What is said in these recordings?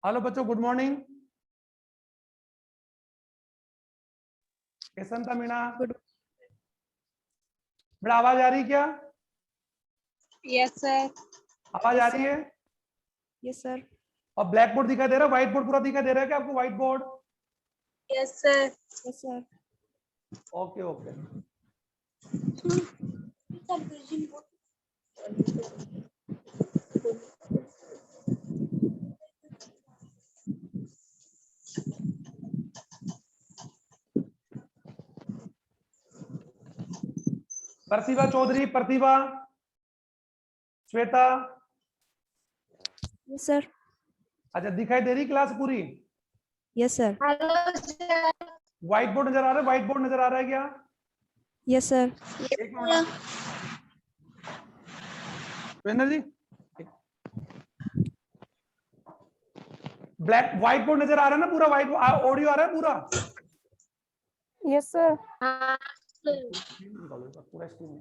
Hello बच्चों, good morning. कैसन था मीना? बेटा आवाज आ रही क्या? Yes sir. आवाज आ रही है? Yes sir. और ब्लैक बोर्ड दिखाई दे रहा है? व्हाइट बोर्ड पूरा दिखाई दे रहा है क्या आपको? White board? Yes sir. Yes sir. Okay okay. Pratibha Chaudhary, Pratibha, Shweta. Yes sir. अच्छा, दिखाई दे रही क्लास पूरी? Yes sir. Hello sir. White board नजर आ रहा है? व्हाइट बोर्ड नजर आ रहा है क्या? Yes sir. एक मिनट सुरेंद्र जी, ब्लैक व्हाइट बोर्ड नजर आ रहा है ना पूरा? व्हाइट ऑडियो आ रहा है पूरा? Yes sir. पूरा स्क्रीन।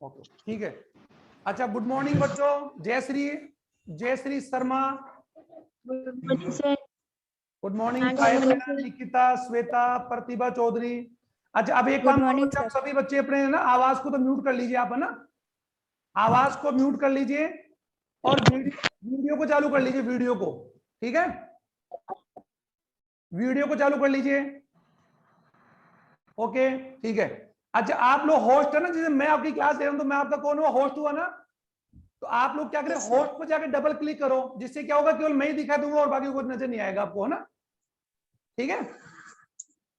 ओके ठीक है। अच्छा, गुड मॉर्निंग बच्चों। Jayshree Sharma, good morning. निकिता, श्वेता, प्रतिभा चौधरी। अच्छा, अब एक गुड काम करो मॉर्निंग बच्चे, आप सर। सभी बच्चे अपने ना आवाज को तो म्यूट कर लीजिए आप, है ना? आवाज को म्यूट कर लीजिए और वीडियो को चालू कर लीजिए, वीडियो को। ठीक है, वीडियो को चालू कर लीजिए। ओके ठीक है। अच्छा, आप लोग होस्ट है ना? जैसे मैं आपकी क्लास ले रहा हूं तो मैं आपका कौन हुआ? होस्ट हुआ ना? तो आप लोग क्या करें, होस्ट पर जाके डबल क्लिक करो, जिससे क्या होगा, केवल मैं ही दिखा दूंगा और बाकी कुछ नजर नहीं आएगा आपको, है ना? ठीक है,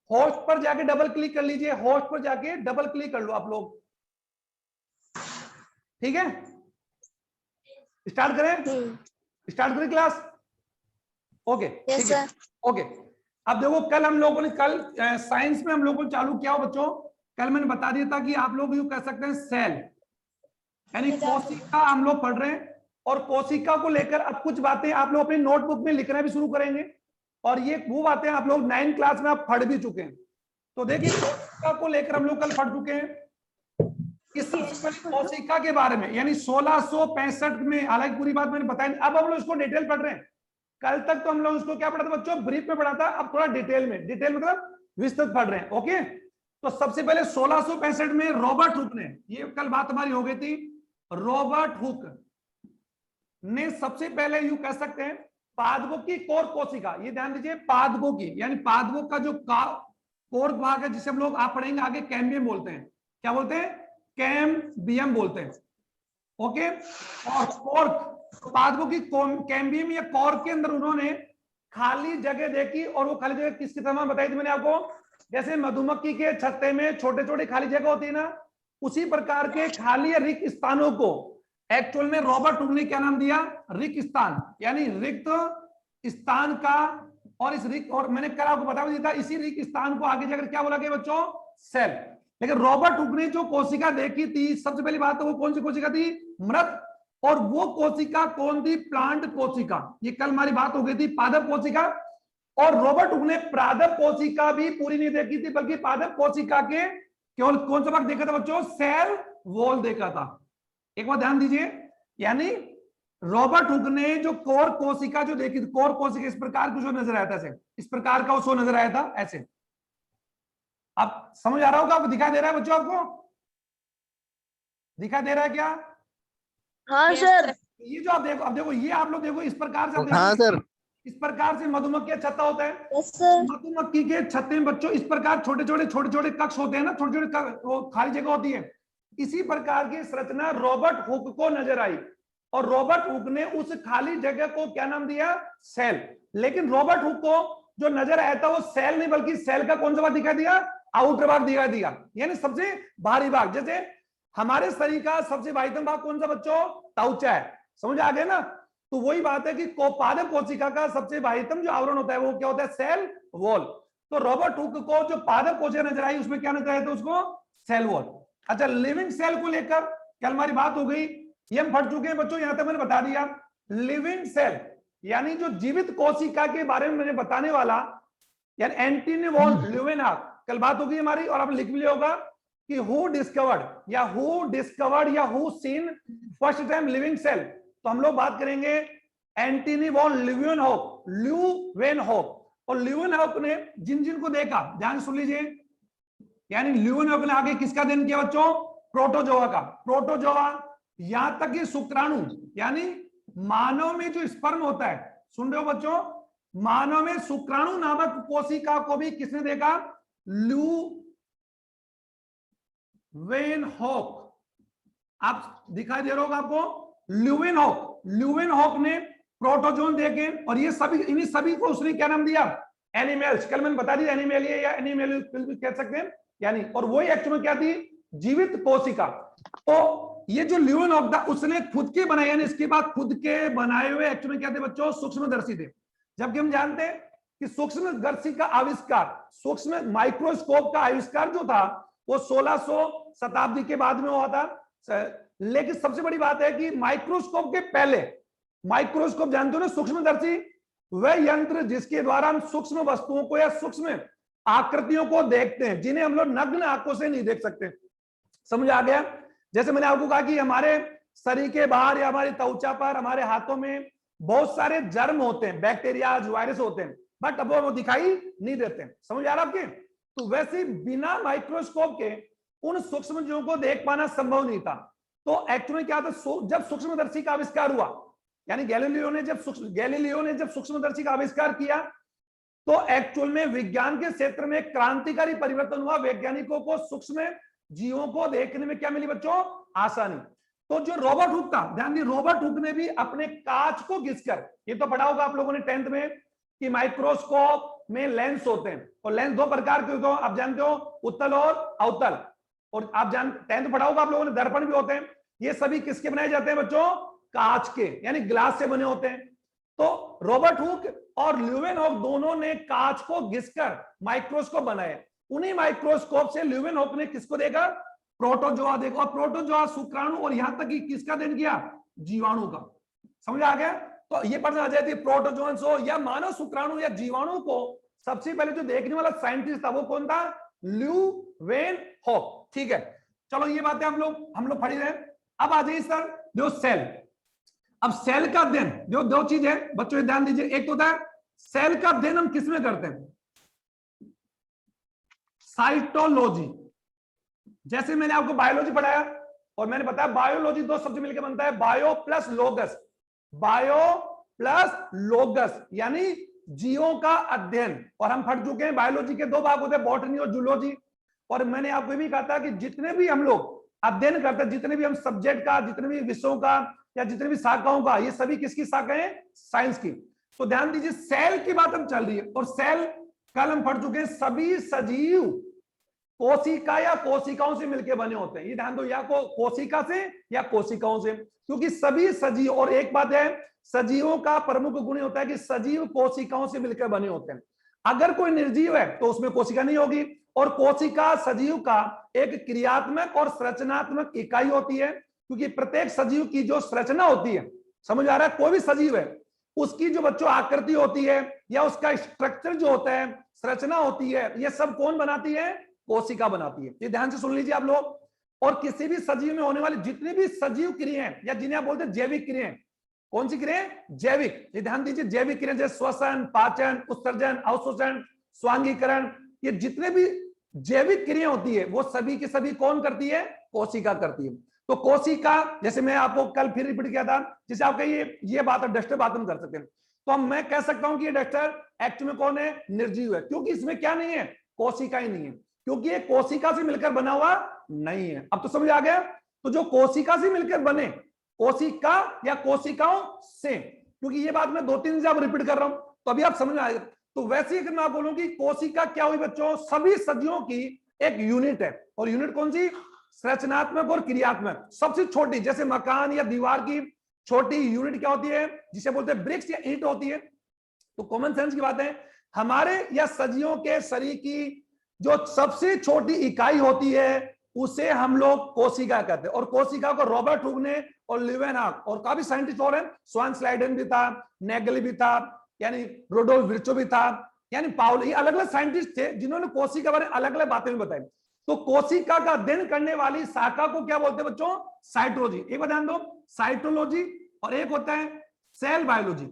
होस्ट पर जाके डबल क्लिक कर लीजिए। होस्ट पर जाके डबल क्लिक कर लो आप लोग। ठीक है, स्टार्ट करें? स्टार्ट करें क्लास? ओके ठीक है। ओके, अब देखो, कल हम लोगों ने साइंस में हम लोगों ने चालू किया हो बच्चों। कल मैंने बता दिया था कि आप लोग यूं कह सकते हैं सेल, यानी कोशिका हम लोग पढ़ रहे हैं। और कोशिका को लेकर अब कुछ बातें आप लोग अपनी नोटबुक में लिखना भी शुरू करेंगे। और ये वो बातें आप लोग 9th क्लास में आप पढ़ भी चुके हैं। तो देखिए, कोशिका को लेकर हम लोग कल पढ़ चुके हैं कि सबसे पहले कोशिका के बारे में, यानी 1665 में, हालांकि पूरी बात मैंने बताई, अब हम लोग इसको डिटेल पढ़ रहे हैं। कल तक तो हम लोग उसको क्या पढ़ा था बच्चों? ब्रीफ में पढ़ा था। अब थोड़ा डिटेल में, डिटेल मतलब विस्तृत पढ़ रहे हैं। ओके, तो सबसे पहले 1665 में रॉबर्ट हुक ने, ये कल बात हमारी हो गई थी, रॉबर्ट हुक ने सबसे पहले यूं कह सकते हैं पादपों की कोर कोशिका, ये ध्यान दीजिए, पादपों की, यानी पादपों का जो कोर भाग है, जिसे हम लोग आप पढ़ेंगे आगे कैम्बियम बोलते हैं। क्या बोलते हैं? कैम्बियम बोलते हैं। ओके, और कॉर्क, पादपों की कैम्बियम या कॉर्क के अंदर उन्होंने खाली जगह देखी। और वो खाली जगह किसकी तरह बताई थी मैंने आपको? जैसे मधुमक्खी के छत्ते में छोटे छोटे खाली जगह होती है ना, उसी प्रकार के खाली या रिक्त स्थानों को एक्चुअल में रॉबर्ट हुक ने क्या नाम दिया? रिक्त स्थान, यानी रिक्त स्थान का। और इस रिक्त, और मैंने कल आपको बता दिया था, इसी रिक्त स्थान को आगे जाकर क्या बोला गया बच्चों? सेल। लेकिन रॉबर्ट हुक ने जो कोशिका देखी थी, सबसे पहली बात तो वो कौन सी कोशिका थी? मृत। और वो कोशिका कौन थी? प्लांट कोशिका। ये कल हमारी बात हो गई थी, पादप कोशिका। और रॉबर्ट हुक ने पादप कोशिका भी पूरी नहीं देखी थी, बल्कि पादप कोशिका के केवल कौन सा भाग देखा था बच्चों? सेल वॉल देखा था। एक बार ध्यान दीजिए, यानी रॉबर्ट हुक ने जो कोर कोशिका जो देखी थी, कोर कोशिका इस प्रकार की जो नजर आया था, ऐसे इस प्रकार का वो नजर आया था ऐसे। अब समझ आ रहा होगा आपको? दिखाई दे रहा है बच्चों? आपको दिखाई दे रहा है क्या? हाँ सर। ये जो आप देखो, अब देखो, ये आप लोग देखो, इस प्रकार से आप देखो, हाँ सर। इस प्रकार से मधुमक्खी का छत्ता होता है। Yes sir. मधुमक्खी के छत्ते में बच्चों इस प्रकार छोटे छोटे कक्ष होते हैं ना, छोटे छोटे वो खाली जगह होती है। इसी प्रकार की संरचना रॉबर्ट हुक को नजर आई। और रॉबर्ट हुक ने उस खाली जगह को क्या नाम दिया? सेल। लेकिन रॉबर्ट हुक को जो नजर आया था वो सेल नहीं, बल्कि सेल का कौन सा भाग दिखा दिया? आउटर भाग दिखा दिया, यानी सबसे भारी भाग। जैसे हमारे शरीर का सबसे भारीतम भाग कौन सा बच्चों? त्वचा है। समझ आ गया ना? तो वही बात है कि पादप कोशिका का सबसे भारीतम जो आवरण होता है वो क्या होता है? Cell wall. तो रॉबर्ट हुक को जो पादप कोशिका नजर आई, उसमें क्या नजर आया था? उसको सेल वॉल। अच्छा, लिविंग सेल को लेकर कल हमारी बात हो गई, ये हम पढ़ चुके हैं बच्चों, यहां तक मैंने बता दिया। लिविंग सेल यानी जो जीवित कोशिका के बारे में मैंने बताने वाला, यानी एंटनी वॉन ल्यूवेनहॉक, कल बात होगी हमारी। और आप लिख भी लिया होगा कि हु डिस्कवर्ड या who seen first time living cell. तो हम लोग बात करेंगे एंटनी वॉन ल्यूवेनहॉक। और ल्यूवेनहॉक ने जिन जिन को देखा, ध्यान सुन लीजिए, यानी ल्यूवेनहॉक ने आगे किसका अध्ययन किया बच्चों? प्रोटोजोआ का। प्रोटोजोआ यहां तक कि शुक्राणु, यानी मानव में जो स्पर्म होता है, सुन रहे हो बच्चों, मानव में शुक्राणु नामक कोशिका को भी किसने देखा? ल्यूवेनहॉक। आप दिखाई दे रहा होगा आपको, ल्यूवेनहॉक ने प्रोटोजोन देखे, और ये सभी, इन्हीं सभी को उसने क्या नाम दिया? एनिमल्स। कल मैंने बता दिया एनिमल या एनिमल भी कह सकते हैं, यानी, और वही एक्चुअली क्या थी? जीवित कोशिका। तो ये जो ल्यूवेनहॉक था उसने खुद के बनाए, यानी इसके बाद खुद के बनाए हुए एक्चुअली क्या थे बच्चों? सूक्ष्मदर्शी थे। जबकि हम जानते हैं कि सूक्ष्मदर्शी का आविष्कार, सूक्ष्म माइक्रोस्कोप का आविष्कार जो था वो 1600 शताब्दी के बाद में हुआ था। लेकिन सबसे बड़ी बात है कि माइक्रोस्कोप के पहले, माइक्रोस्कोप जानते हो ना, सूक्ष्मदर्शी, वह यंत्र जिसके द्वारा हम सूक्ष्म वस्तुओं को या सूक्ष्म आकृतियों को देखते हैं, जिन्हें हम लोग नग्न आंखों से नहीं देख सकते। समझ आ गया? जैसे मैंने आपको कहा कि हमारे शरीर के बाहर या हमारी त्वचा पर, हमारे हाथों में बहुत सारे जर्म होते हैं, बैक्टीरिया, वायरस होते हैं, बट अब वो दिखाई नहीं देते। समझ आ रहा आपके? तो वैसे बिना माइक्रोस्कोप के उन सूक्ष्म जीवों को देख पाना संभव नहीं था। तो एक्चुअली क्या था, जब सूक्ष्मदर्शी का आविष्कार हुआ, यानी गैलीलियो ने जब सूक्ष्मदर्शी का आविष्कार किया, तो एक्चुअल में विज्ञान के क्षेत्र में क्रांतिकारी परिवर्तन हुआ। वैज्ञानिकों को सूक्ष्म जीवों को देखने में क्या मिली बच्चों? आसानी। तो जो रॉबर्ट हुक था, ध्यान दिए, रॉबर्ट हुक ने भी अपने कांच को घिसकर, ये तो पढ़ा होगा आप लोगों ने 10th में कि माइक्रोस्कोप में लेंस होते हैं, और लेंस दो प्रकार के होते हैं, आप जानते हो, उत्तल और अवतल। और आप 10th पढ़ा होगा आप लोगों ने, दर्पण भी होते हैं। ये सभी किसके बनाए जाते हैं बच्चों? कांच के, यानी ग्लास से बने होते हैं। तो रॉबर्ट हुक और ल्यूवेनहॉक दोनों ने कांच को घिसकर माइक्रोस्कोप बनाए। उन्हीं माइक्रोस्कोप से ल्यूवेनहॉक ने किसको देखा? प्रोटोजोआ देखा। और प्रोटोजोआ शुक्राणु, और यहां तक कि किसका अध्ययन किया? जीवाणु का। समझ आ गया? तो ये पता आ जाती है, प्रोटोजोन्स हो या मानव शुक्राणु या जीवाणु को सबसे पहले जो देखने वाला साइंटिस्ट था वो कौन था? ल्यूवेनहॉक। ठीक है, चलो ये बातें हम लोग पढ़ी रहे। अब आ जाइए सर, जो सेल, अब सेल का अध्ययन, जो दो चीज है बच्चों ध्यान दीजिए, एक तो होता है सेल का अध्ययन हम किसमें करते हैं? साइटोलॉजी। जैसे मैंने आपको बायोलॉजी पढ़ाया, और मैंने बताया बायोलॉजी दो शब्द मिलकर बनता है, बायो प्लस लोगस। बायो प्लस लोगस यानी जीवों का अध्ययन। और हम पढ़ चुके हैं बायोलॉजी के दो भाग होते हैं, बॉटनी और जूलॉजी। और मैंने आपको भी कहा था कि जितने भी हम लोग अध्ययन करते हैं, जितने भी हम सब्जेक्ट का, जितने भी विषयों का या जितने भी शाखाओं का, ये सभी किसकी शाखा है? साइंस की। तो ध्यान दीजिए, सेल की बात हम चल रही है, और सेल कल हम पढ़ चुके हैं, सभी सजीव कोशिका या कोशिकाओं से मिलकर बने होते हैं। ये ध्यान दो, या कोशिका से या कोशिकाओं से, क्योंकि सभी सजीव, और एक बात है, सजीवों का प्रमुख गुण होता है कि सजीव कोशिकाओं से मिलकर बने होते हैं। अगर कोई निर्जीव है तो उसमें कोशिका नहीं होगी। और कोशिका सजीव का एक क्रियात्मक और संरचनात्मक इकाई होती है, क्योंकि प्रत्येक सजीव की जो संरचना होती है, समझ आ रहा है, कोई भी सजीव है उसकी जो बच्चों आकृति होती है या उसका स्ट्रक्चर जो होता है, संरचना होती है, ये सब कौन बनाती है? कोशिका बनाती है। ये ध्यान से सुन लीजिए आप लोग। और किसी भी सजीव में होने वाली जितनी भी सजीव क्रियाएं, या जिन्हें आप बोलते हैं जैविक क्रियाएं, कौन सी क्रियाएं? जैविक। ये ध्यान दीजिए, जैविक क्रियाएं जैसे श्वसन, पाचन, उत्सर्जन, अवशोषण, स्वांगीकरण, ये जितने भी जैविक क्रिया होती है वो सभी की सभी कौन करती है? कोशिका करती है। तो कोशिका, जैसे मैं आपको कल फिर रिपीट किया था, जैसे आपका ये बात है, डस्टर बात हम कर सकते हैं, तो हम मैं कह सकता हूं कि ये डस्टर एक्ट में कौन है? निर्जीव है, क्योंकि इसमें क्या नहीं है? कोशिका ही नहीं है, क्योंकि ये कोशिका से मिलकर बना हुआ नहीं है। अब तो समझ आ गया? तो जो कोशिका से मिलकर बने, कोशिका या कोशिकाओं से, क्योंकि ये बात मैं 2-3 दिन से आप रिपीट कर रहा हूं, तो अभी आप समझ में आएगा। तो वैसे ही अगर मैं आप बोलूं कि कोशिका क्या हुई बच्चों? सभी सजीवों की एक यूनिट है। और यूनिट कौन सी? संरचनात्मक और क्रियात्मक। सबसे छोटी, जैसे मकान या दीवार की छोटी यूनिट क्या होती है? जिसे बोलते हैं ब्रिक्स या ईंट होती है। तो कॉमन सेंस की बात है, हमारे या सजीवों के शरीर की जो सबसे छोटी इकाई होती है उसे हम लोग कोशिका कहते हैं। और कोशिका को रॉबर्ट हुक ने और ल्यूवेनहॉक और काफी साइंटिस्ट और हैं, स्वान स्लाइडन भी था, नेगल भी था, यानी रोडोल्फ विर्चो भी था, यानी पाउल, ये अलग अलग साइंटिस्ट थे जिन्होंने कोशिका के बारे में अलग अलग बातें भी बताई। तो कोशिका का अध्ययन करने वाली शाखा को क्या बोलते हैं बच्चों? साइटोलॉजी। एक बार ध्यान दो, साइटोलॉजी और एक होता है सेल बायोलॉजी।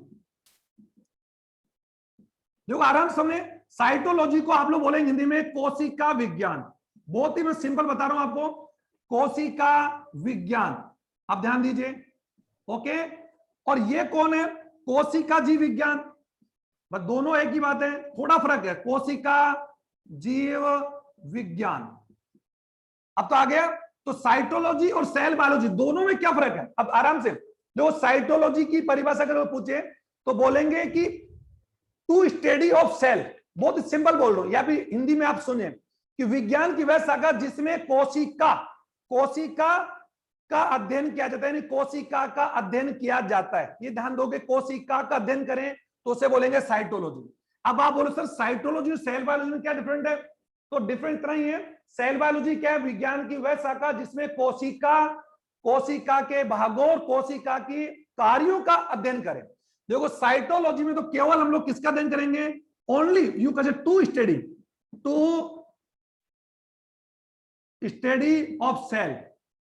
देखो आराम से समझे, साइटोलॉजी को आप लोग बोलेंगे हिंदी में कोशिका विज्ञान। बहुत ही मैं सिंपल बता रहा हूं आपको, कोशिका विज्ञान। आप ध्यान दीजिए, ओके। और ये कौन है? कोशिका जीव विज्ञान। बस दोनों एक ही बात है, थोड़ा फर्क है, कोशिका जीव विज्ञान। अब तो आ गया। तो साइटोलॉजी और सेल बायोलॉजी दोनों में क्या फर्क है? अब आराम से जो साइटोलॉजी की परिभाषा अगर पूछे तो बोलेंगे कि टू स्टडी ऑफ सेल। बहुत सिंपल बोल रहा हूं, या फिर हिंदी में आप सुनिए कि विज्ञान की वह शाखा जिसमें कोशिका का अध्ययन किया जाता है, यानी कोशिका का अध्ययन किया जाता है। ये ध्यान दोगे, कोशिका का अध्ययन करें तो उसे बोलेंगे साइटोलॉजी। अब आप बोलो सर साइटोलॉजी और सेल बायोलॉजी में क्या डिफरेंट है? तो डिफरेंस इतना ही है, सेल बायोलॉजी क्या है? विज्ञान की वह शाखा जिसमें कोशिका के भागों और कोशिका की कार्यों का अध्ययन करें। देखो साइटोलॉजी में तो केवल हम लोग किसका अध्ययन करेंगे? Only you can say to study of cell,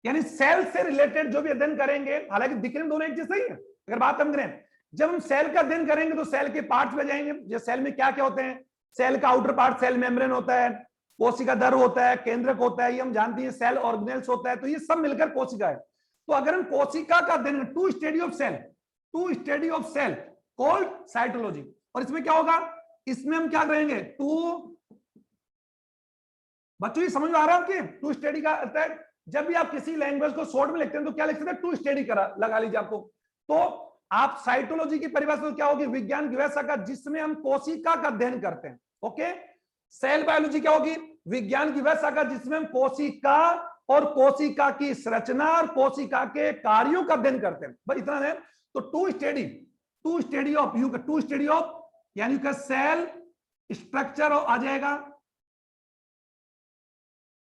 यानी सेल से रिलेटेड जो भी अध्ययन करेंगे, हालांकि दिखने में दोनों एक जैसे ही है। अगर बात हम करें, जब हम सेल का अध्ययन करेंगे तो सेल के पार्ट्स में जाएंगे। जैसे सेल में क्या क्या होते हैं? सेल का आउटर पार्ट सेल मेम्ब्रेन होता है, कोशिका दर होता है, केंद्रक होता है, ये हम जानते हैं, सेल ऑर्गेनेल्स होता है। तो ये सब मिलकर कोशिका है। तो अगर हम कोशिका का अध्ययन to study of cell called cytology. और इसमें क्या होगा? इसमें हम क्या करेंगे? बच्चों ये समझ में आ रहा है आपके? टू स्टडी का अर्थ है, जब भी आप किसी लैंग्वेज को शॉर्ट में लिखते हैं तो क्या लिख सकते हैं? टू स्टडी करा लगा लीजिए आपको। तो आप साइटोलॉजी की परिभाषा तो क्या होगी? विज्ञान की वह शाखा जिसमें हम कोशिका का अध्ययन करते हैं, ओके। सेल बायोलॉजी क्या होगी? विज्ञान की वह शाखा जिसमें हम कोशिका और कोशिका की संरचना और कोशिका के कार्यों का अध्ययन करते हैं। बस इतना है। तो टू स्टडी ऑफ यानी का सेल स्ट्रक्चर आ जाएगा।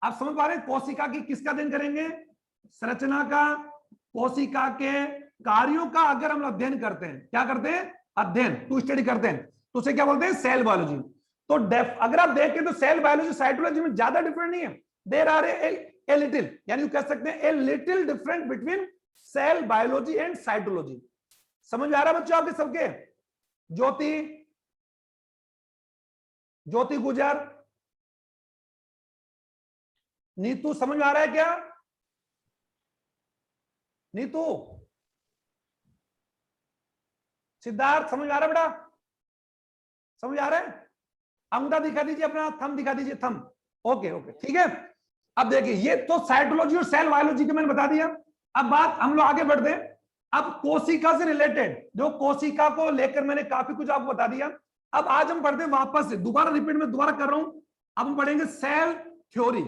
आप समझ पा रहे हैं? कोशिका की किसका अध्ययन करेंगे? संरचना का। कोशिका के कार्यों का अगर हम अध्ययन करते हैं, क्या करते हैं? अध्ययन, टू स्टडी करते हैं, तो उसे क्या बोलते हैं? Cell biology. तो अगर आप देखें तो सेल बायोलॉजी साइटोलॉजी में ज्यादा डिफरेंट नहीं है। देयर आर ए लिटिल, यानी कह सकते हैं a little different between cell biology and cytology. समझ में आ रहा है बच्चों आपके सबके? ज्योति गुजर, नीतू समझ में आ रहा है क्या? नीतू, सिद्धार्थ समझ में आ रहा है बेटा? समझ आ रहा है? अंगूठा दिखा दीजिए, अपना थंब दिखा दीजिए, थंब। ओके ओके ठीक है। अब देखिए ये तो साइटोलॉजी और सेल बायोलॉजी के मैंने बता दिया। अब बात हम लोग आगे बढ़ते हैं। अब कोशिका से रिलेटेड, जो कोशिका को लेकर मैंने काफी कुछ आपको बता दिया। अब आज हम पढ़ते हैं वापस से, दोबारा रिपीट में दोबारा कर रहा हूं। अब हम पढ़ेंगे सेल थ्योरी।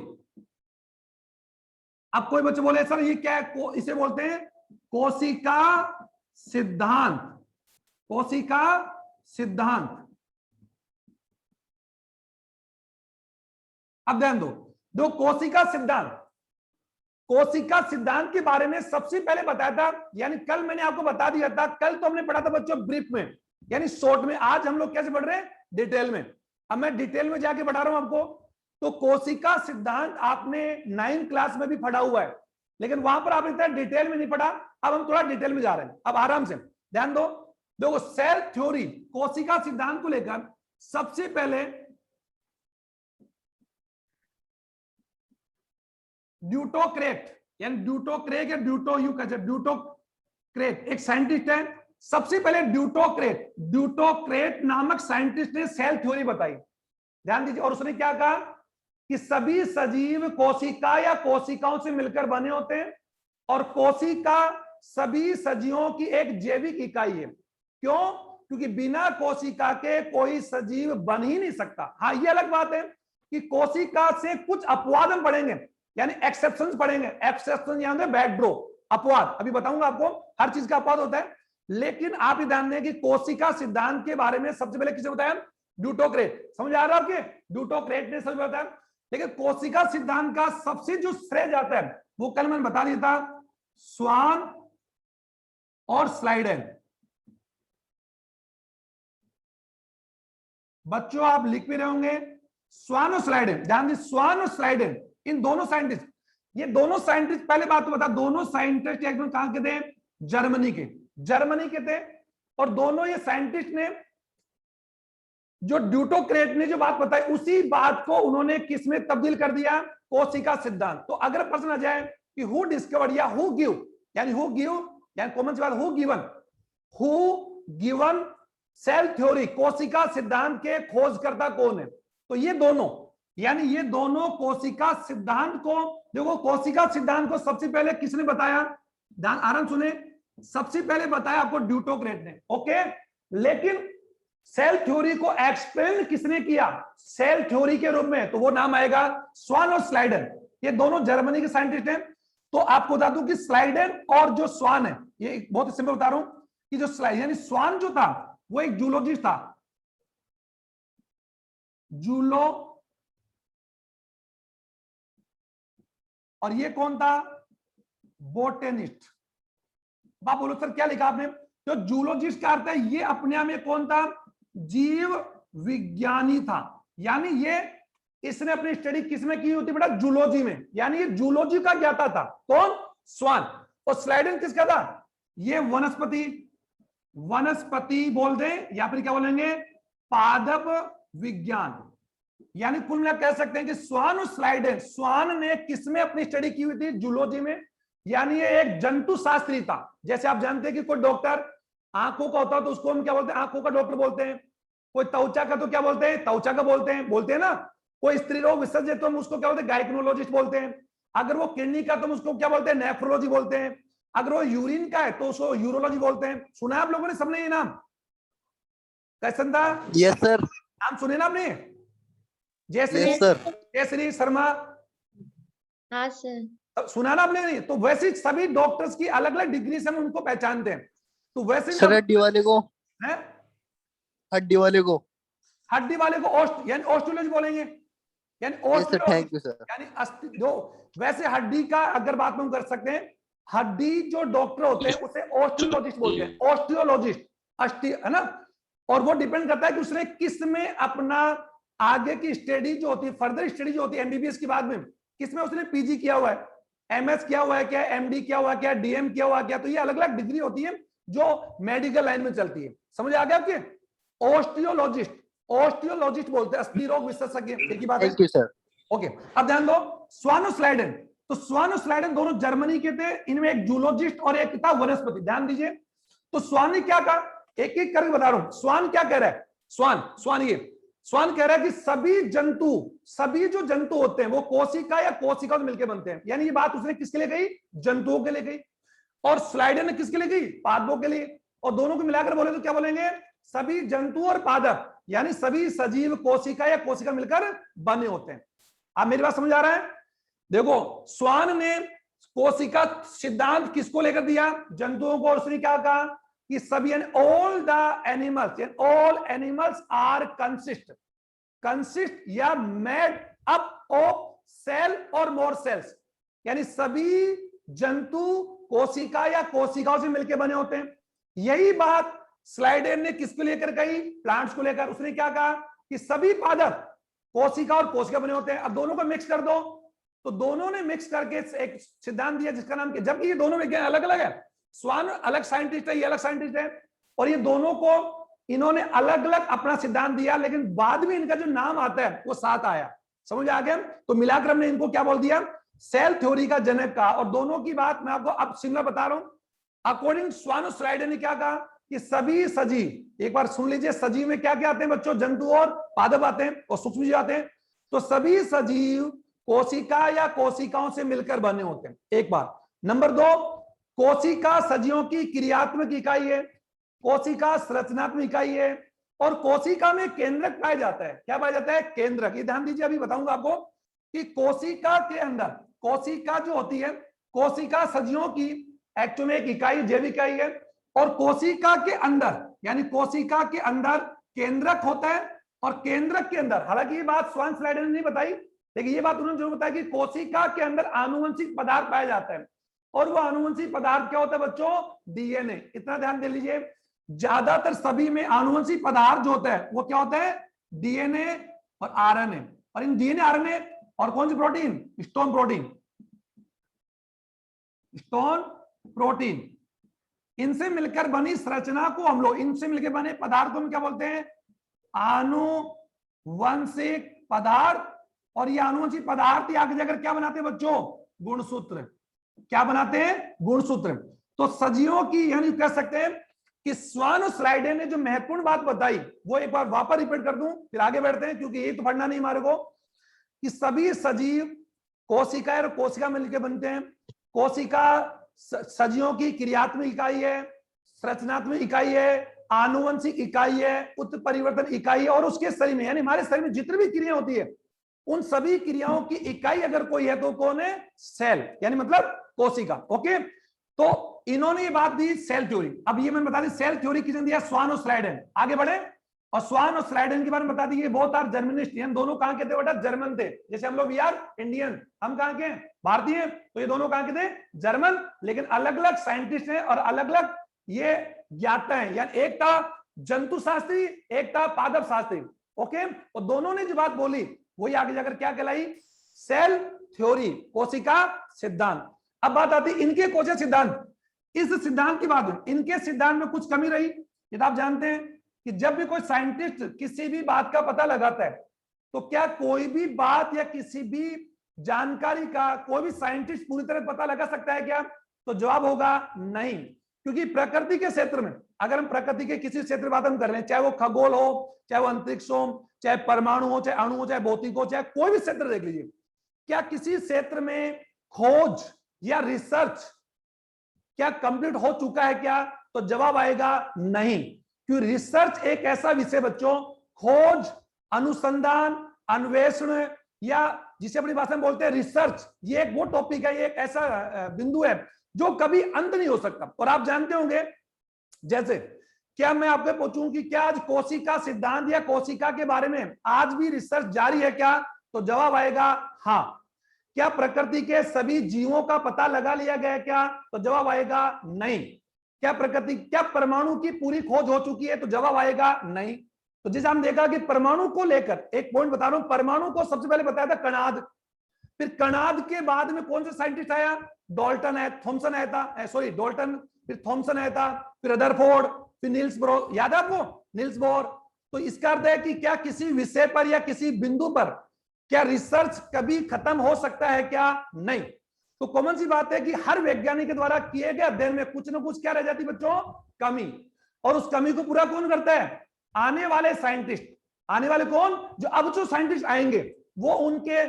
अब कोई बच्चे बोले सर ये क्या है? इसे बोलते हैं कोशिका सिद्धांत। कोशिका सिद्धांत। अब ध्यान दो कोशिका सिद्धांत के बारे में सबसे पहले बताया था, यानी कल मैंने आपको बता दिया था। कल तो हमने पढ़ा था बच्चों ब्रीफ में, यानी शॉर्ट में। आज हम लोग कैसे पढ़ रहे हैं? डिटेल में। अब मैं डिटेल में जाके पढ़ा रहा हूं आपको। तो कोशिका सिद्धांत आपने 9th क्लास में भी पढ़ा हुआ है, लेकिन वहां पर आपने इतना डिटेल में नहीं पढ़ा। अब हम थोड़ा डिटेल में जा रहे हैं। अब आराम से ध्यान दो। देखो सेल थ्योरी, कोशिका सिद्धांत को लेकर सबसे पहले ड्यूटोक्रेट, यानी ड्यूटोक्रेट या ड्यूटोक्रेट एक साइंटिस्ट है। सबसे पहले ड्यूटोक्रेट नामक साइंटिस्ट ने सेल थ्योरी बताई। ध्यान दीजिए। और उसने क्या कहा कि सभी सजीव कोशिका या कोशिकाओं से मिलकर बने होते हैं, और कोशिका सभी सजीवों की एक जैविक इकाई है। क्यों? क्योंकि बिना कोशिका के कोई सजीव बन ही नहीं सकता। हाँ ये अलग बात है कि कोशिका से कुछ अपवाद हम पढ़ेंगे, यानी एक्सेप्शंस पढ़ेंगे। एक्सेप्शन यानी होंगे बैकडो, अपवाद। अभी बताऊंगा आपको, हर चीज का अपवाद होता है। लेकिन आप ये ध्यान दें कि कोशिका सिद्धांत के बारे में सबसे पहले किसने बताया? ड्यूटोक्रेट। समझ आ रहा है आपके? ड्यूटोक्रेट ने समझ बताया। लेकिन कोशिका सिद्धांत का सबसे जो श्रेय जाता है वो कल मैंने बता दिया था, स्वान और स्लाइडेन। बच्चों आप लिख भी रहे होंगे स्वान और स्लाइडेन। ध्यान दीजिए, स्वान और स्लाइडेन, इन दोनों साइंटिस्ट, ये दोनों साइंटिस्ट, पहले बात तो बता, दोनों साइंटिस्ट एकदम कहां के थे? जर्मनी के। जर्मनी के थे। और दोनों ये साइंटिस्ट ने जो ड्यूटोक्रेट ने जो बात बताई, उसी बात को उन्होंने किस में तब्दील कर दिया, कोशिका सिद्धांत। तो अगर प्रश्न आ जाए कि हु डिस्कवर्ड या हु गिव, यानी हु गिव, यानी कॉमन सी बात, हु गिवन सेल थ्योरी, कोशिका सिद्धांत के खोजकर्ता कौन है, तो ये दोनों, यानी ये दोनों कोशिका सिद्धांत को, देखो कोशिका सिद्धांत को सबसे पहले किसने बताया, ध्यान आराम सुने, सबसे पहले बताया आपको ड्यूटोक्रेट ने, ओके। लेकिन सेल थ्योरी को एक्सप्लेन किसने किया सेल थ्योरी के रूप में, तो वो नाम आएगा स्वान और स्लाइडन। ये दोनों जर्मनी के साइंटिस्ट हैं। तो आपको बता दूं कि स्लाइडन और जो स्वान है, ये बहुत सिंपल बता रहा हूं कि जो स्लाइड यानी स्वान जो था वो एक जूलॉजिस्ट था, जूलो, और ये कौन था, बोटेनिस्ट। आप बोलो सर क्या लिखा आपने, जो जूलॉजिस्ट का अर्थ है ये अपने आप में कौन था, जीव विज्ञानी था। यानी ये इसने अपनी स्टडी किसमें की होती बेटा, जूलॉजी में, यानी ये जूलॉजी का ज्ञाता था। कौन, स्वान। और स्लाइडन किसका था, ये वनस्पति बोल दें या फिर क्या बोलेंगे, पादप विज्ञान। यानी कुल मिला कह सकते हैं कि स्वान और स्लाइडन, स्वान ने किसमें अपनी स्टडी की हुई थी, जूलॉजी में। यानी ये एक जंतु शास्त्री था। जैसे आप जानते हैं कि कोई डॉक्टर आंखों का होता है तो उसको हम क्या बोलते हैं, आंखों का डॉक्टर बोलते हैं। कोई त्वचा का तो क्या बोलते हैं, त्वचा का बोलते हैं ना। कोई स्त्री रोग विशेषज्ञ तो हम उसको क्या बोलते हैं, गायकोनोलॉजिस्ट बोलते हैं। अगर वो किडनी का तो हम उसको क्या बोलते हैं, नेफ्रोलॉजी बोलते हैं। अगर वो यूरिन का है तो उसको यूरोलॉजी बोलते हैं। सुना है आप लोगों ने सबने ये नाम, कैसन था, यस सर, नाम सुने ना आपने, जयश्री, यस सर, जयश्री शर्मा, हाँ सर, सुना ना आपने, नहीं तो वैसे सभी डॉक्टर्स की अलग अलग डिग्री से हम उनको पहचानते हैं। तो वैसे सर हड्डी वाले को, है, हड्डी वाले को, हड्डी वाले को यानी ऑस्टियोलॉजी बोलेंगे, यानी थैंक यू सर। यानी अस्थि जो, वैसे हड्डी का अगर बात हम कर सकते हैं, हड्डी जो डॉक्टर होते हैं उसे ऑस्टियोलॉजिस्ट बोलते हैं, ऑस्टियोलॉजिस्ट, अस्थि है ना। और वो डिपेंड करता है कि उसने किस में अपना आगे की स्टडी जो होती है, फर्दर स्टडी जो होती है एमबीबीएस के बाद में, किसमें उसने पीजी किया हुआ है, एमएस किया हुआ है क्या, एमडी किया हुआ है क्या, डीएम किया हुआ है क्या। तो ये अलग अलग डिग्री होती है जो मेडिकल लाइन में चलती है। समझ आ गया आपके, ऑस्टियोलॉजिस्ट, ऑस्टियोलॉजिस्ट बोलते हैं, अस्थि रोग विशेषज्ञ, एक ही बात है। Thank you sir. ओके, अब ध्यान दो, स्वान और स्लाइडन, तो स्वान और स्लाइडन दोनों जर्मनी के थे। इनमें एक जूलॉजिस्ट और एक था वनस्पति। ध्यान दीजिए, तो स्वान ने क्या कहा, एक एक करके बता रहा हूं। स्वान क्या कह रहा है, स्वान कह रहा है कि सभी जो जंतु होते हैं वो कोशिका या कोशिका से मिलकर बनते हैं। यानी ये बात उसने किसके लिए कही, जंतुओं के लिए कही। और स्लाइडर ने किसके लिए कही, पादपों के लिए। और दोनों को मिलाकर बोले तो क्या बोलेंगे, सभी जंतु और पादप, यानी सभी सजीव कोशिका या कोशिका मिलकर बने होते हैं। आप मेरी बात समझ आ रहा है। देखो, स्वान ने कोशिका सिद्धांत किसको लेकर दिया, जंतुओं को। और उसने क्या कहा कि सभी, all the animals are consist या मेड अप ऑफ सेल और मोर सेल्स, यानी सभी जंतु कोशिका या कोशिकाओं से मिलकर बने होते हैं। यही बात स्लाइडर ने किसको लेकर कही, प्लांट्स को लेकर। उसने क्या कहा कि सभी पादप कोशिका और कोशिका बने होते हैं। अब दोनों को मिक्स कर दो, तो दोनों ने मिक्स करके एक सिद्धांत दिया जिसका नाम, जबकि ये दोनों विज्ञान अलग अलग है, स्वान अलग साइंटिस्ट है, ये अलग साइंटिस्ट है, और ये दोनों को इन्होंने अलग अलग अपना सिद्धांत दिया, लेकिन बाद में इनका जो नाम आता है वो साथ आया। समझ आ गया। तो मिलाकर हमने इनको क्या बोल दिया, सेल थ्योरी का जनक कहा। और दोनों की बात मैं आपको अब सिंगल बता रहा हूं। अकॉर्डिंग स्वान और स्लाइडर ने क्या कहा कि सभी सजीव, एक बार सुन लीजिए, सजीव में क्या क्या आते हैं बच्चों, जंतु और पादप आते हैं और सूक्ष्म जीव आते हैं। तो सभी सजीव कोशिका या कोशिकाओं से मिलकर बने होते हैं, एक बार। नंबर 2, कोशिका सजीवों की क्रियात्मक इकाई है, कोशिका संरचनात्मक इकाई है, और कोशिका में केंद्रक पाया जाता है। क्या पाया जाता है, केंद्रक। ये ध्यान दीजिए, अभी बताऊंगा आपको कि कोशिका के अंदर, कोशिका जो होती है, कोशिका सजीवों की एक्चुअल में एक इकाई, जैविक इकाई है। और कोशिका के अंदर, यानी कोशिका के अंदर केंद्रक होता है, और केंद्रक के अंदर, हालांकि ये बात स्वान स्लाइडर ने नहीं बताई, लेकिन ये बात उन्होंने जरूर बताया कि कोशिका के अंदर आनुवंशिक पदार्थ पाया जाता है। और वो आनुवंशिक पदार्थ क्या होता है बच्चों, डीएनए। इतना ध्यान दे लीजिए, ज्यादातर सभी में आनुवंशिक पदार्थ जो होता है वो क्या होता है, डीएनए और आरएनए। और इन डीएनए आरएनए और कौन सी प्रोटीन, स्टोन प्रोटीन, इनसे मिलकर बनी संरचना को हम लोग, इनसे मिलकर बने पदार्थों में क्या बोलते हैं? आनुवंशिक पदार्थ। और ये आनुवंशिक पदार्थ ही आगे जाकर क्या बनाते हैं बच्चों? गुणसूत्र। क्या बनाते हैं? गुणसूत्र। तो सजीवों की, यानी कह सकते हैं कि स्वान और स्लाइडे ने जो महत्वपूर्ण बात बताई वो एक बार वापस रिपीट कर दूं, फिर आगे बढ़ते हैं, क्योंकि ये तो पढ़ना नहीं हमारे को, कि सभी सजीव कोशिका और कोशिका मिलकर बनते हैं। कोशिका सजीवों की क्रियात्मक इकाई है, संरचनात्मक इकाई है, आनुवंशिक इकाई है, उत्परिवर्तन इकाई है, और उसके शरीर में, यानी हमारे शरीर में जितनी भी क्रिया होती है उन सभी क्रियाओं की इकाई अगर कोई है तो कौन है? सेल, यानी मतलब कोशिका। ओके, तो इन्होंने ये बात दी सेल थ्योरी। अब ये मैंने बता दी सेल थ्योरी किसने दिया? स्वान और स्लाइडेन। आगे बढ़े, और स्वान और स्लाइडेन के बारे में बता दी, बहुत आर जर्मनिस्ट, दोनों कहां के थे बेटा? जर्मन थे। जैसे हम लोग वी आर इंडियन, हम कहां के? भारतीय। तो ये दोनों कहां के थे? जर्मन। लेकिन अलग अलग साइंटिस्ट हैं और अलग अलग ये ज्ञाता है, यानी एक था जंतु शास्त्री, एक था पादप शास्त्री। ओके, और दोनों ने जो बात बोली वही आगे जाकर क्या कहलाई? सेल थ्योरी, कोशिका सिद्धांत। अब बात आती इनके कोशिका सिद्धांत। इस सिद्धांत की बात, इनके सिद्धांत में कुछ कमी रही। ये आप जानते हैं कि जब भी कोई साइंटिस्ट किसी भी बात का पता लगाता है तो क्या कोई भी बात या किसी भी जानकारी का कोई भी साइंटिस्ट पूरी तरह पता लगा सकता है क्या? तो जवाब होगा नहीं, क्योंकि प्रकृति के क्षेत्र में, अगर हम प्रकृति के किसी क्षेत्र की बात हम कर रहे हैं, चाहे वो खगोल हो, चाहे वो अंतरिक्ष हो, चाहे परमाणु हो, चाहे अणु हो, चाहे भौतिक हो, चाहे कोई भी क्षेत्र देख लीजिए, क्या किसी क्षेत्र में खोज या रिसर्च क्या कंप्लीट हो चुका है क्या? तो जवाब आएगा नहीं, क्योंकि रिसर्च एक ऐसा विषय बच्चों, खोज, अनुसंधान, अन्वेषण, या जिसे अपनी भाषा में बोलते हैं रिसर्च, ये एक वो टॉपिक है, ये एक ऐसा बिंदु है जो कभी अंत नहीं हो सकता। और आप जानते होंगे, जैसे क्या मैं आपको पूछूं कि क्या आज कोशिका सिद्धांत या कोशिका के बारे में आज भी रिसर्च जारी है क्या? तो जवाब आएगा हाँ। क्या प्रकृति के सभी जीवों का पता लगा लिया गया क्या? तो जवाब आएगा नहीं। क्या प्रकृति, क्या परमाणु की पूरी खोज हो चुकी है? तो जवाब आएगा नहीं। तो जैसे हम देखा कि परमाणु को लेकर एक पॉइंट बता रहा हूं, परमाणु को सबसे पहले बताया था कणाद, फिर कणाद के बाद में कौन सा साइंटिस्ट आया? डॉल्टन है, थॉमसन आया था, सॉरी डॉल्टन, फिर थॉमसन आया था, फिर रदरफोर्ड, फिर नील्स बोर, याद है आपको? Niels Bohr. तो इसका अर्थ है कि क्या किसी विषय पर या किसी बिंदु पर क्या रिसर्च कभी खत्म हो सकता है क्या? नहीं। तो कॉमन सी बात है कि हर वैज्ञानिक के द्वारा किए गए अध्ययन में कुछ ना कुछ क्या रह जाती बच्चों? कमी। और उस कमी को पूरा कौन करता है? आने वाले साइंटिस्ट। आने वाले कौन? जो अब जो साइंटिस्ट आएंगे वो उनके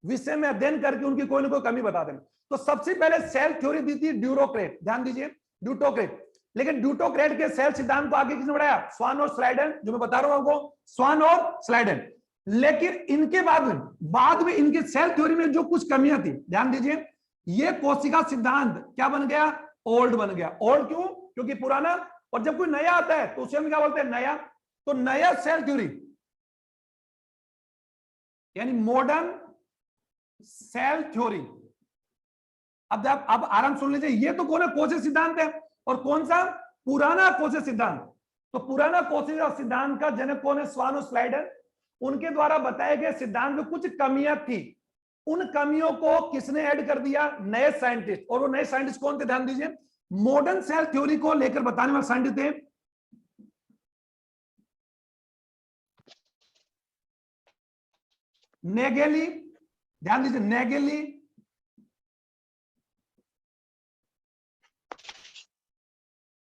विषय में अध्ययन करके उनकी कोई ना कोई कमी बता दें। तो सबसे पहले सेल थ्योरी दी थी ड्यूरोक्रेट, ध्यान दीजिए, ड्यूटोक्रेट। लेकिन ड्यूटोक्रेट के सेल सिद्धांत को आगे किसने बढ़ाया? स्वान और स्लाइडेन, जो मैं बता रहा हूं आपको, स्वान और स्लाइडेन। लेकिन इनके बाद में इनके सेल थ्योरी में जो कुछ कमियां थी, ध्यान दीजिए, ये कोशिका सिद्धांत क्या बन गया? ओल्ड बन गया। ओल्ड क्यों? क्योंकि पुराना, और जब कोई नया आता है तो उसे हम क्या बोलते हैं? नया। तो नया सेल थ्योरी यानी मॉडर्न सेल थ्योरी। अब आराम सुन लीजिए, ये तो कौन है? कोशिका सिद्धांत है। और कौन सा? पुराना कोशिका सिद्धांत। तो पुराना कोशिका सिद्धांत का जनक कौन है? स्वान और स्लाइडर। उनके द्वारा बताए गए सिद्धांत में कुछ कमियां थी, उन कमियों को किसने ऐड कर दिया? नए साइंटिस्ट। और वो नए साइंटिस्ट कौन थे? ध्यान दीजिए, मॉडर्न सेल थ्योरी को लेकर बताने वाले साइंटिस्ट थे नेगेली, ध्यान दीजिए, नेगेली,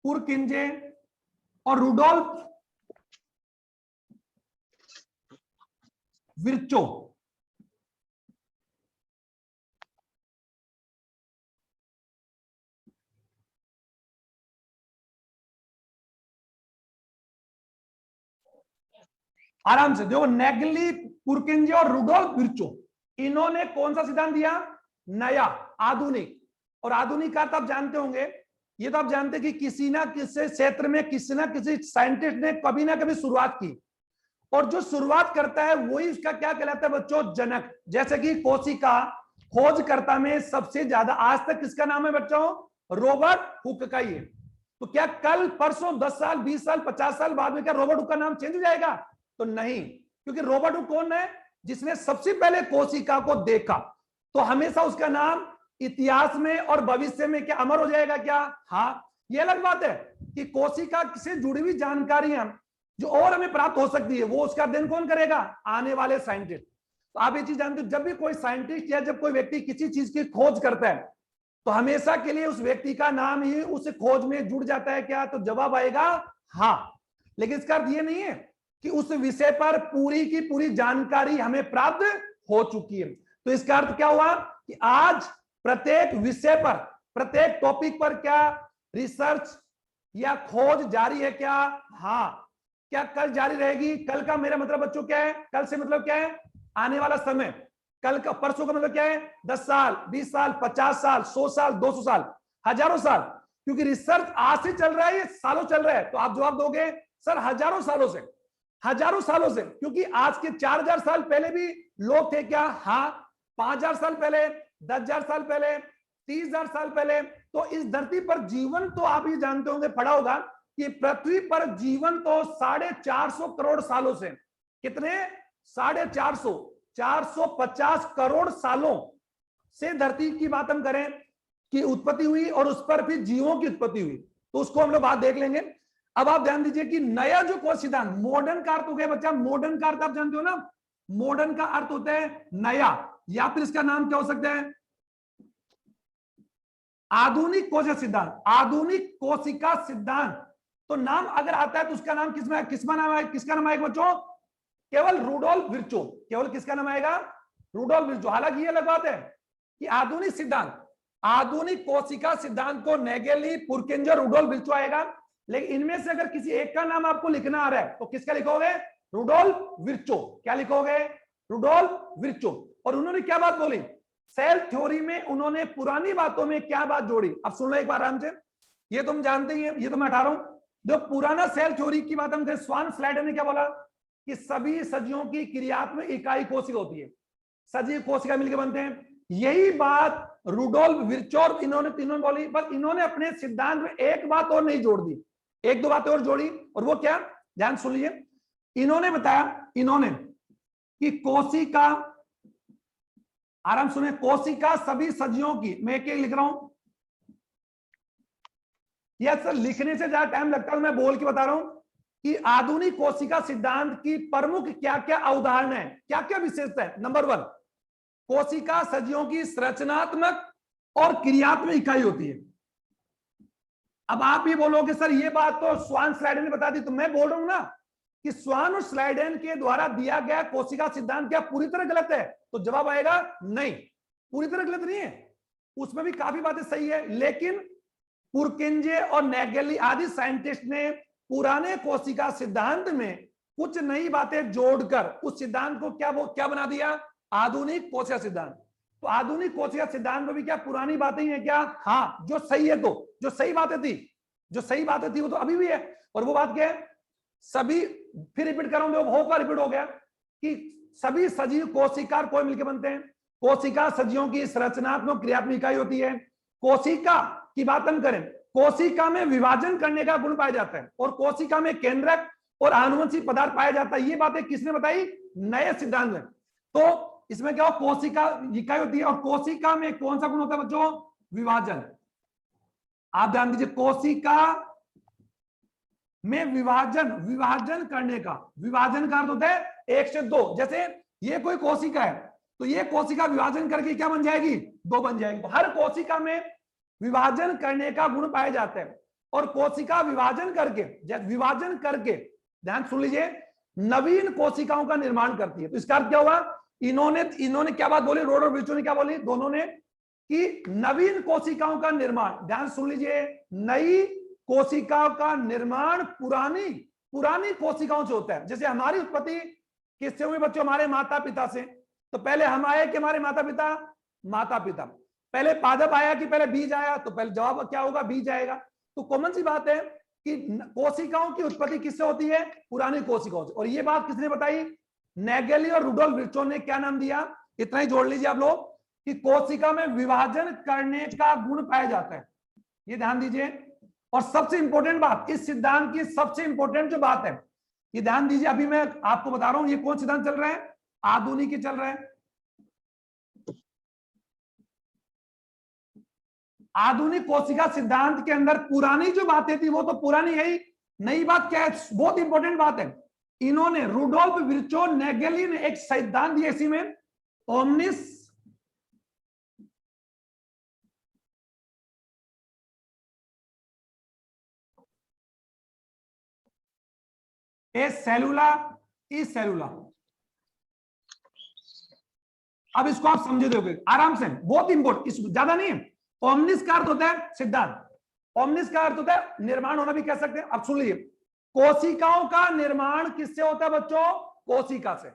पुरकिंजे और रुडोल्फ विर्चो। आराम से देखो, नेगली, पुरकिंजे और रुडोल्फ विर्चो, इन्होंने कौन सा सिद्धांत दिया? नया, आधुनिक। और आधुनिक का तो आप जानते होंगे, ये तो आप जानते हैं कि किसी ना किसी क्षेत्र में किसी ना किसी साइंटिस्ट ने कभी ना कभी शुरुआत की, और जो शुरुआत करता है वही उसका क्या कहलाता है बच्चों? जनक। जैसे कि कोशिका खोजकर्ता में सबसे ज्यादा आज तक किसका नाम है बच्चों? रॉबर्ट हुक का ही है। तो क्या कल परसों 10 साल 20 साल 50 साल बाद में क्या रॉबर्ट हुक का नाम चेंज हो जाएगा? तो नहीं, क्योंकि रॉबर्ट हुक कौन है? जिसने सबसे पहले कोशिका को देखा। तो हमेशा उसका नाम इतिहास में और भविष्य में क्या अमर हो जाएगा क्या? हाँ। ये अलग बात है कि कोशिका से जुड़ी हुई जानकारियां जो और हमें प्राप्त हो सकती है, वो उसका अध्ययन कौन करेगा? आने वाले साइंटिस्ट। तो आप ये चीज जानते हो, जब भी कोई साइंटिस्ट या जब कोई व्यक्ति किसी चीज की खोज करता है तो हमेशा के लिए उस व्यक्ति का नाम ही उस खोज में जुड़ जाता है क्या? तो जवाब आएगा हाँ। लेकिन इसका अर्थ ये नहीं है कि उस विषय पर पूरी की पूरी जानकारी हमें प्राप्त हो चुकी है। तो इसका अर्थ क्या हुआ कि आज प्रत्येक विषय पर, प्रत्येक टॉपिक पर क्या रिसर्च या खोज जारी है क्या? हाँ। क्या कल जारी रहेगी? कल का मेरा मतलब बच्चों क्या है? कल से मतलब क्या है? आने वाला समय। कल का, परसों का मतलब क्या है? 10 साल, 20 साल, 50 साल, 100 साल, 200 साल, हजारों साल। क्योंकि रिसर्च आज से चल रहा है, ये सालों चल रहा है। तो आप जवाब दोगे सर हजारों सालों से, हजारों सालों से। क्योंकि आज के 4000 साल पहले भी लोग थे क्या? हाँ। 5000 साल पहले, 10,000 साल पहले, 30,000 साल पहले। तो इस धरती पर जीवन तो आप ये जानते होंगे, पढ़ा होगा कि पृथ्वी पर जीवन तो 450 करोड़ सालों से, कितने? 450, 450 करोड़ सालों से धरती की बात हम करें कि उत्पत्ति हुई और उस पर फिर जीवों की उत्पत्ति हुई। तो उसको हम लोग बात देख लेंगे। अब आप ध्यान दीजिए कि नया जो कोश सिद्धांत, मॉडर्न का अर्थ हो गया बच्चा, मॉडर्न का अर्थ आप जानते हो ना, मॉडर्न का अर्थ होता है नया, या फिर इसका नाम क्या हो सकता है? आधुनिक कोशिका सिद्धांत, आधुनिक कोशिका सिद्धांत। तो नाम अगर आता है तो उसका नाम किसका नाम आएगा? किसका नाम आएगा बच्चों? केवल रुडोल्फ विर्चो। केवल किसका नाम आएगा? Rudolf Virchow. हालांकि ये अलग बात है कि आधुनिक सिद्धांत, आधुनिक कोशिका सिद्धांत को नेगेली, पुरकिंजर, रुडोल्फ विर्चो आएगा। लेकिन इनमें से अगर किसी एक का नाम आपको लिखना आ रहा है तो किसका लिखोगे? Rudolf Virchow. क्या लिखोगे? Rudolf Virchow. और उन्होंने क्या बात बोली? सेल थ्योरी में उन्होंने पुरानी बातों में क्या बात जोड़ी? अब सुन लो एक बार आराम से। ये तुम जानते ही है, ये तो मैं हटा रहा हूं। जो पुराना सेल थ्योरी की बात हम करें, स्वान स्लाइडर ने क्या बोला कि सभी सजियों की क्रियात्मक इकाई कोशिका होती है, सजीव कोशिका मिलकर बनते हैं। यही बात रुडोल्फ विर्चो इन्होंने बोली, बस इन्होंने अपने सिद्धांत में एक बात और नहीं जोड़ दी, एक दो बातें और जोड़ी। और वो क्या? ध्यान सुन लीजिए। इन्होंने बताया, इन्होंने कि कोशिका, आराम सुने, कोशिका सभी सजियों की, मैं एक लिख रहा हूं, यह सर लिखने से ज्यादा टाइम लगता है, मैं बोल के बता रहा हूं कि आधुनिक कोशिका सिद्धांत की प्रमुख क्या क्या अवधारणा है, क्या क्या विशेषता है। नंबर 1, कोशिका सजियों की संरचनात्मक और क्रियात्मक इकाई होती है। अब आप भी बोलोगे सर ये बात तो स्वान स्लाइडर ने बता दी, तो मैं बोल रहा हूं ना कि स्वान और स्लाइडर के द्वारा दिया गया कोशिका सिद्धांत क्या पूरी तरह गलत है? तो जवाब आएगा नहीं, पूरी तरह गलत नहीं है, उसमें भी काफी बातें सही है। लेकिन पुरकिंजे और नेगेली आदि साइंटिस्ट ने पुराने कोशिका सिद्धांत में कुछ नई बातें जोड़कर उस सिद्धांत को क्या बना दिया? आधुनिक कोशिका सिद्धांत। तो आधुनिक कोशिका सिद्धांत में भी क्या पुरानी बातें ही है क्या? हाँ, जो सही है, तो जो सही बातें थी, जो सही बातें थी वो तो अभी भी है। और वो बात क्या है? सभी, फिर रिपीट कर रहा हूं, बहुत बार रिपीट हो गया कि सभी सजीव कोशिका कोई मिलकर बनते हैं। कोशिका सजियों की संरचनात्मक क्रियात्मक इकाई होती है। कोशिका की बात हम करें, कोशिका में विभाजन करने का गुण पाया जाता है और कोशिका में केंद्रक और आनुवंशिक पदार्थ पाया जाता है। ये बातें किसने बताई? नए सिद्धांत में। तो इसमें क्या हो? कोशिका इकाई होती है और कोशिका में कौन सा गुण होता है बच्चों? विभाजन। आप ध्यान दीजिए, कोशिका में विभाजन करने का, विभाजन का अर्थ होता है 1 से 2। जैसे ये कोई कोशिका है तो ये कोशिका विभाजन करके क्या बन जाएगी? 2 बन जाएगी। तो हर कोशिका में विभाजन करने का गुण पाया जाता है और कोशिका विभाजन करके ध्यान सुन लीजिए, नवीन कोशिकाओं का निर्माण करती है। तो इसका अर्थ क्या हुआ? इन्होंने क्या बात बोली? रोड और विर्चो ने क्या बोली? दोनों ने, कि नवीन कोशिकाओं का निर्माण, ध्यान सुन लीजिए, नई कोशिकाओं का निर्माण पुरानी कोशिकाओं से होता है। जैसे हमारी उत्पत्ति किससे हुई बच्चों? हमारे माता पिता से। तो पहले हम आए कि हमारे माता पिता? पहले पादप आया कि पहले बीज आया? तो पहले जवाब क्या होगा? बीज आएगा। तो कॉमन सी बात है कि कोशिकाओं की उत्पत्ति किससे होती है? पुरानी कोशिकाओं से। और ये बात किसने बताई? नेगेली और रुडोल्फ विर्चो ने। क्या नाम दिया? इतना ही जोड़ लीजिए आप लोग कि कोशिका में विभाजन करने का गुण पाया जाता है। ये ध्यान दीजिए। और सबसे इंपॉर्टेंट बात, इस सिद्धांत की सबसे इंपॉर्टेंट जो बात है, ये ध्यान दीजिए, अभी मैं आपको बता रहा हूं ये कौन सिद्धांत चल रहा है? आधुनिक ही चल रहा है। आधुनिक कोशिका सिद्धांत के अंदर पुरानी जो बातें थी वो तो पुरानी है ही, नई बात क्या है, बहुत इंपॉर्टेंट बात है, इन्होंने रुडोल्फ विर्चो नेगेली ने एक सिद्धांत दिया इसी में, ओमनिस ए सेलुला इज सेलुला। अब इसको आप समझे दोगे आराम से, बहुत इंपॉर्टेंट, इस ज्यादा नहीं है। ओमनिस का अर्थ होता है सिद्धांत, ओमनिस का अर्थ होता है निर्माण होना भी कह सकते हैं। अब सुन लीजिए, कोशिकाओं का निर्माण किससे होता है बच्चों? कोशिका से।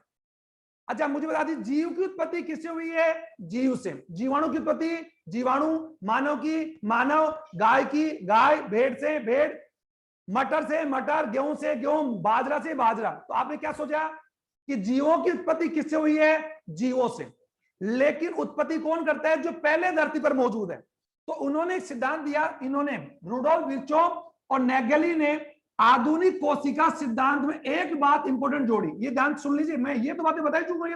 अच्छा मुझे बता दीजिए जीव की उत्पत्ति किससे हुई है? जीव से। जीवाणु की उत्पत्ति जीवाणु, मानव की मानव, गाय की गाय, भेड़ से भेड़, मटर से मटर, गेहूं से गेहूं, बाजरा से बाजरा। तो आपने क्या सोचा कि जीवों की उत्पत्ति किससे हुई है? जीवों से। लेकिन उत्पत्ति कौन करता है? जो पहले धरती पर मौजूद है। तो उन्होंने एक सिद्धांत दिया, इन्होंने रुडोल्फ विर्चो और नेगेली ने आधुनिक कोशिका सिद्धांत में एक बात इंपॉर्टेंट जोड़ी। ये ध्यान सुन लीजिए, मैं ये तो बातें बता चुका,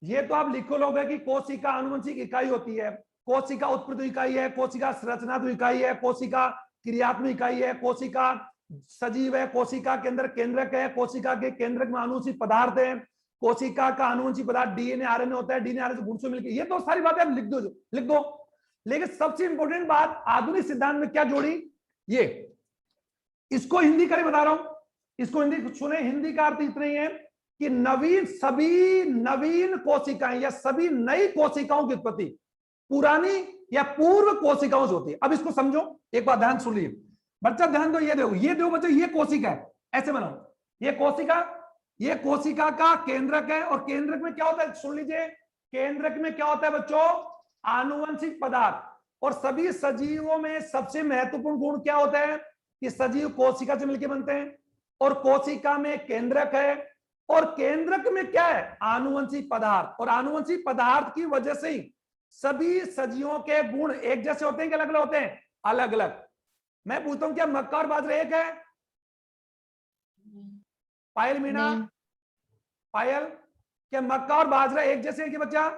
ये तो आप लिखो लोगे कि कोशिका आनुवंशिक इकाई होती है, कोशिका उत्पत्ति इकाई है, कोशिका संरचनात्मक इकाई है, कोशिका क्रियात्मक इकाई है, कोशिका सजीव है, कोशिका के अंदर केंद्रक है, कोशिका के केंद्रक में आनुवंशिक पदार्थ है, कोशिका का आनुवंशिक पदार्थ डीएनए आरएनए होता है, डीएनए आरएनए गुण से मिलकर, ये तो सारी बातें आप लिख दो। लेकिन सबसे इंपॉर्टेंट बात आधुनिक सिद्धांत में क्या जोड़ी? ये इसको हिंदी करके बता रहा हूं, इसको हिंदी सुने। हिंदी का अर्थ इतना ही है कि नवीन, सभी नवीन कोशिकाएं या सभी नई कोशिकाओं की उत्पत्ति पुरानी या पूर्व कोशिकाओं से होती है। अब इसको समझो, एक बात ध्यान सुन लीजिए बच्चा, ध्यान दो, ये देखो बच्चा, ये कोशिका है, ऐसे बनाओ, ये कोशिका का केंद्रक है, और केंद्रक में क्या होता है? सुन लीजिए, केंद्रक में क्या होता है बच्चों? आनुवंशिक पदार्थ। और सभी सजीवों में सबसे महत्वपूर्ण गुण क्या होता है? कि सजीव कोशिका से मिलकर बनते हैं, और कोशिका में केंद्रक है, और केंद्रक में क्या है? आनुवंशिक पदार्थ। और आनुवंशिक पदार्थ की वजह से ही सभी सजीवों के गुण एक जैसे होते हैं कि अलग अलग होते हैं? अलग अलग। मैं पूछता हूं क्या मक्का और बाजरा एक है? पायल मीना, पायल, क्या मक्का और बाजरा एक जैसे है कि बच्चा?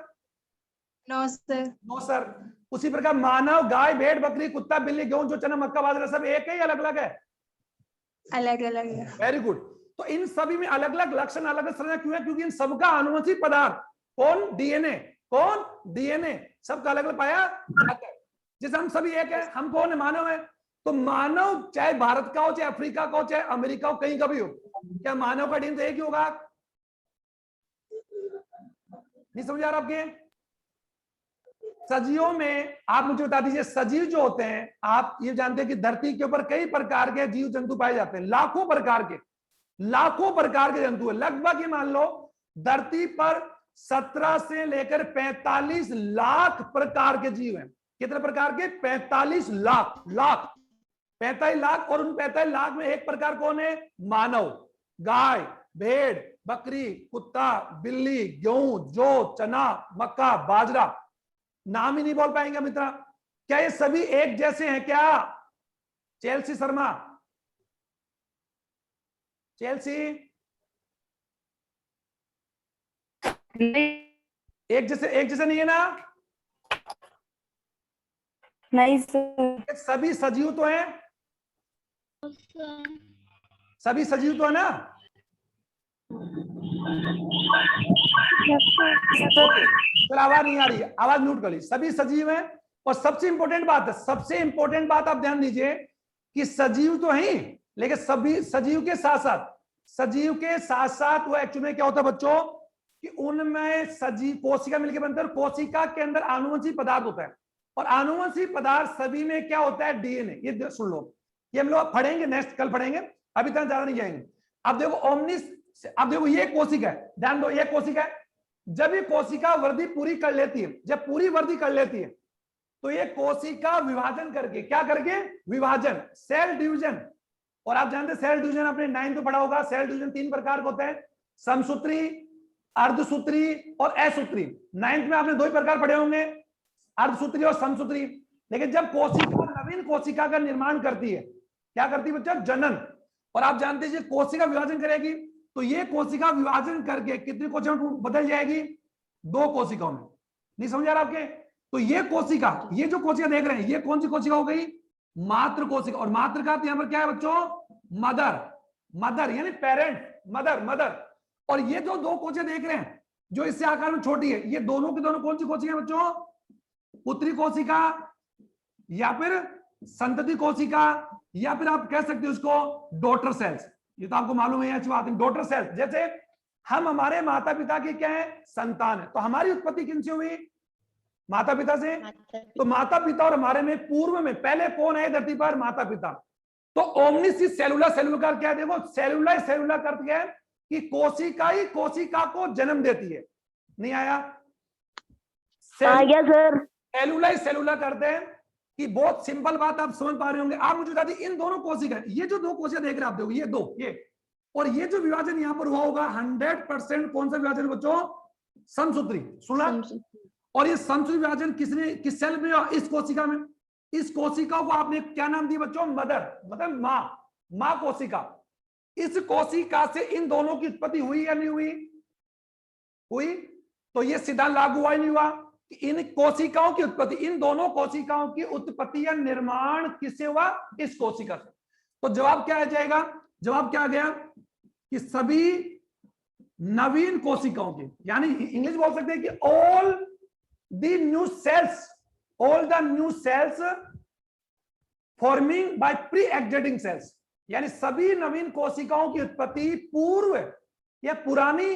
No sir. No sir. उसी प्रकार मानव, गाय, भेड़, बकरी, कुत्ता, बिल्ली, गेहूं, जो चना, मक्का, बाजरा सब एक है या अलग अलग है? अलग अलग है। Very good. तो इन सभी में अलग अलग लक्षण, अलग अलग संरचना क्यों है? क्योंकि इन सबका आनुवंशिक पदार्थ कौन? डीएनए। कौन? डीएनए। सबका अलग अलग पाया जाता है। जैसे हम सभी एक है, हम कौन है? मानव है। तो मानव चाहे भारत का हो, चाहे अफ्रीका का हो, चाहे अमेरिका हो, कहीं का भी हो, क्या मानव का डीएनए एक ही होगा? नहीं समझ आ रहा आपके? सजीवों में आप मुझे बता दीजिए, सजीव जो होते हैं, आप ये जानते हैं कि धरती के ऊपर कई प्रकार के जीव जंतु पाए जाते हैं, लाखों प्रकार के जंतु है। लगभग ये मान लो धरती पर 17 से लेकर 45 लाख प्रकार के जीव हैं। कितने प्रकार के? 45 लाख। 45 लाख। और उन 45 लाख में एक प्रकार कौन है? मानव। गाय, भेड़, बकरी, कुत्ता, बिल्ली, गेहूं, जौ, चना, मक्का, बाजरा, नाम ही नहीं बोल पाएंगे मित्रा। क्या ये सभी एक जैसे हैं क्या? चेल्सी शर्मा, चेल्सी, एक जैसे नहीं है ना? नहीं सर। सभी सजीव तो हैं, सभी सजीव तो है ना? फिर आवाज नहीं आ रही है, आवाज म्यूट कर ली। सभी सजीव हैं। और सबसे इंपॉर्टेंट बात है, सबसे इंपॉर्टेंट बात आप ध्यान दीजिए कि सजीव तो हैं, लेकिन सभी सजीव के साथ साथ वो एक्चुअली क्या होता है बच्चों कि उनमें सजीव कोशिका मिलकर बनते हैं, और कोशिका के अंदर आनुवंशिक पदार्थ होता है। और आनुवंशिक पदार्थ सभी में क्या होता है? डीएनए। ये सुन लो, ये हम लोग पढ़ेंगे, नेक्स्ट कल पढ़ेंगे, अभी तक ज्यादा नहीं जाएंगे। अब देखो ओमनिस, अब देखो ये कोशिका है, ध्यान दो, ये कोशिका है। जब ये कोशिका वृद्धि पूरी कर लेती है, जब पूरी वृद्धि कर लेती है, तो ये कोशिका विभाजन करके, क्या करके? विभाजन, सेल डिवीजन। और आप जानते हैं सेल डिवीजन आपने 9th में पढ़ा होगा। सेल डिवीजन 3 प्रकार का होता है, समसूत्री, अर्धसूत्री और असूत्री। 9th में आपने 2 प्रकार पढ़े होंगे, अर्धसूत्री और समसूत्री। लेकिन जब कोशिका नवीन कोशिका का निर्माण करती है, क्या करती है बच्चा? जनन। और आप जानते हैं कोशिका विभाजन करेगी, तो ये कोशिका विभाजन करके कितनी कोशिकाओं में बदल जाएगी? 2 कोशिकाओं में। नहीं समझ आ रहा आपके? तो ये कोशिका, ये जो कोशिका देख रहे हैं, ये कौन सी कोशिका हो गई? मातृ कोशिका। और मातृ का यहाँ पर क्या है बच्चों? मदर। मदर यानी पेरेंट, मदर मदर। और ये जो दो कोशिका देख रहे हैं जो इससे आकार में छोटी है, ये दोनों की दोनों कौन सी कोशिका है बच्चों? पुत्री कोशिका या फिर संतति कोशिका, या फिर आप कह सकते हो उसको डॉटर सेल्स। ये तो आपको मालूम है अच्छी बात है, डॉटर सेल्स। जैसे हम हमारे माता पिता की क्या है? संतान है। तो हमारी उत्पत्ति किनसे हुई? माता पिता से। तो माता पिता और हमारे में पूर्व में पहले कौन है धरती पर? माता पिता। तो ओमनिस सेलुलर, सेलुलर का क्या है? देखो सेलुलर, सेलुलर का अर्थ क्या है? कि कोशिका ही कोशिका को जन्म देती है। नहीं आया? सर। सेलुलर, सेलुलर करते हैं कि बहुत सिंपल बात आप समझ पा रहे होंगे। आप मुझे बता दी, इन दोनों कोशिका, ये जो दो कोशिका देख रहे हैं आप, देखो ये दो, ये और ये जो विभाजन यहां पर हुआ होगा 100% कौन सा विभाजन बच्चों? समसूत्री। सुना? और ये समसूत्री विभाजन किसने, किस सेल में? इस कोशिका में। इस कोशिका को आपने क्या नाम दिया बच्चों? मदर, मतलब मां, मां कोशिका। इस कोशिका से इन दोनों की उत्पत्ति हुई या नहीं हुई? हुई। तो ये सिद्धांत लागू हुआ ही नहीं हुआ? इन कोशिकाओं की उत्पत्ति, इन दोनों कोशिकाओं की उत्पत्ति या निर्माण किससे हुआ? इस कोशिका से। तो जवाब क्या आ जाएगा? जवाब क्या आ गया? कि सभी नवीन कोशिकाओं की, यानी इंग्लिश बोल सकते हैं कि all the new sales, all the new sales forming by pre existing cells, यानी सभी नवीन कोशिकाओं की उत्पत्ति पूर्व या पुरानी